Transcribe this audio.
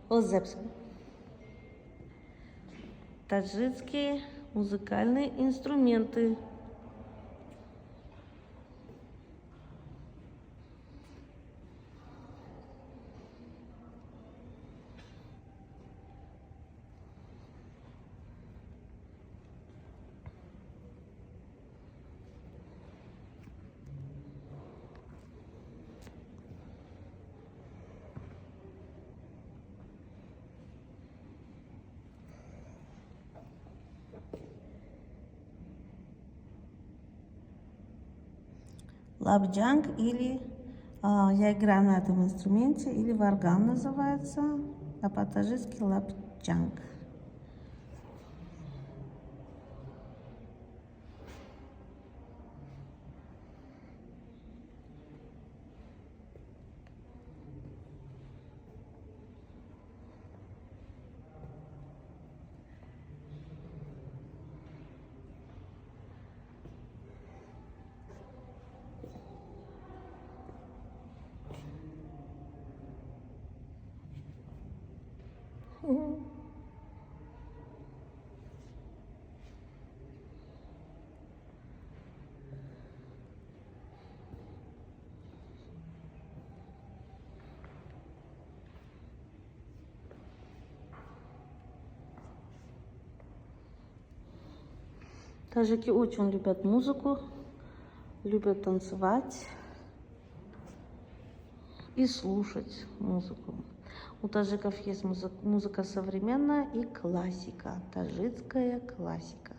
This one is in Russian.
Озепс. Таджикские музыкальные инструменты. Лабджанг или я играю на этом инструменте, или варган называется, а по-таджикски лабджанг. Таджики очень любят музыку, любят танцевать и слушать музыку. У таджиков есть музыка современная и классика, таджикская классика.